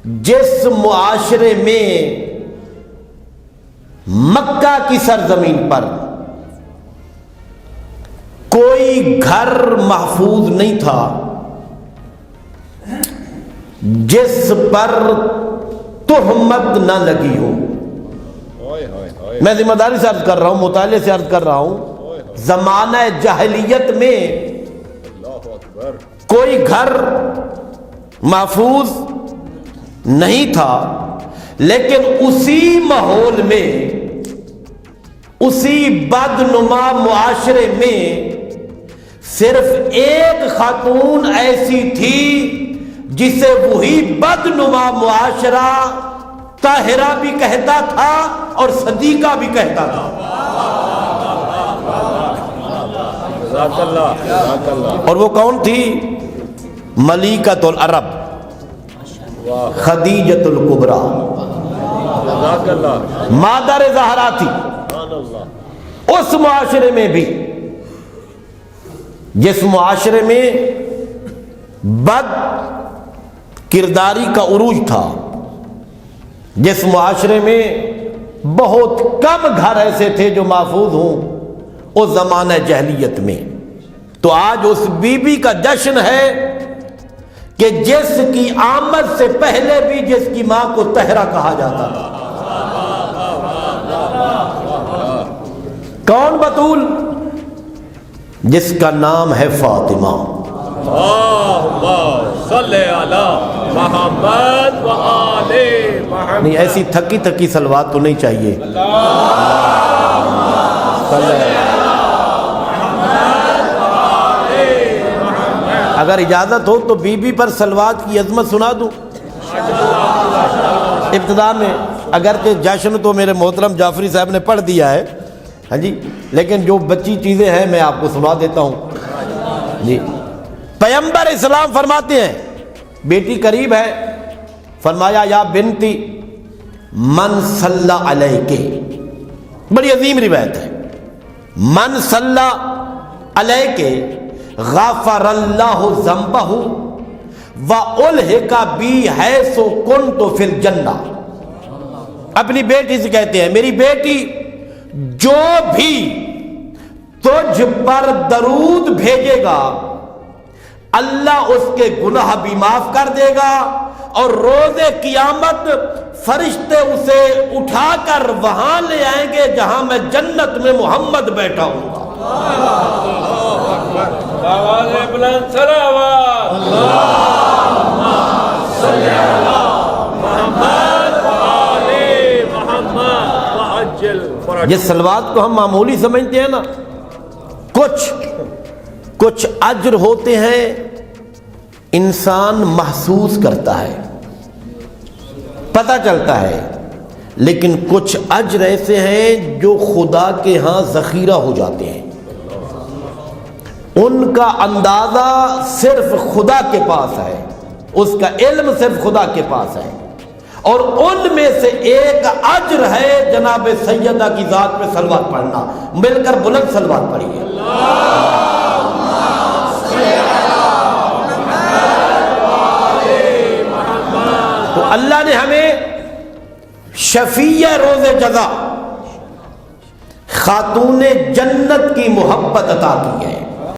جس معاشرے میں مکہ کی سرزمین پر کوئی گھر محفوظ نہیں تھا جس پر تہمت نہ لگی ہو. میں ذمہ داری سے عرض کر رہا ہوں، مطالعے سے عرض کر رہا ہوں، زمانہ جاہلیت میں کوئی گھر محفوظ نہیں تھا، لیکن اسی ماحول میں، اسی بدنما معاشرے میں صرف ایک خاتون ایسی تھی جسے وہی بدنما معاشرہ طاہرہ بھی کہتا تھا اور صدیقہ بھی کہتا تھا. اور وہ کون تھی؟ ملیکۃ العرب، خدیجۃ الکبریٰ، مادر زہرا تھی. اس معاشرے میں بھی، جس معاشرے میں بد کرداری کا عروج تھا، جس معاشرے میں بہت کم گھر ایسے تھے جو محفوظ ہوں اس زمانہ جاہلیت میں، تو آج اس بی بی کا جشن ہے کہ جس کی آمد سے پہلے بھی جس کی ماں کو طاہرہ کہا جاتا تھا. کون بطول؟ جس کا نام ہے فاطمہ. نہیں، ایسی تھکی تھکی صلوات تو نہیں چاہیے. اگر اجازت ہو تو بی بی پر صلوات کی عظمت سنا دوں ابتدا میں، اگرچہ جشن تو میرے محترم جعفری صاحب نے پڑھ دیا ہے، ہاں جی، لیکن جو بچی چیزیں ہیں میں آپ کو سنا دیتا ہوں. جی، پیغمبر اسلام فرماتے ہیں، بیٹی قریب ہے، فرمایا یا بنتی من صلی علیک، بڑی عظیم روایت ہے، من صلی علیک غفر اللہ ذنبہ وَأُلْحِقَ بِی حَیْثُ کُنْتُ فِی الْجَنَّہ. اپنی بیٹی سے کہتے ہیں، میری بیٹی جو بھی تجھ پر درود بھیجے گا اللہ اس کے گناہ بھی معاف کر دے گا، اور روز قیامت فرشتے اسے اٹھا کر وہاں لے آئیں گے جہاں میں جنت میں محمد بیٹھا ہوں گا. جس صلوات کو ہم معمولی سمجھتے ہیں نا، کچھ اجر ہوتے ہیں انسان محسوس کرتا ہے، پتہ چلتا ہے، لیکن کچھ اجر ایسے ہیں جو خدا کے ہاں ذخیرہ ہو جاتے ہیں، ان کا اندازہ صرف خدا کے پاس ہے، اس کا علم صرف خدا کے پاس ہے. اور ان میں سے ایک اجر ہے جناب سیدہ کی ذات پہ صلوات پڑھنا. مل کر بلند صلوات پڑھیے. تو اللہ نے ہمیں شفیع روز جزا، خاتون جنت کی محبت عطا کی ہے.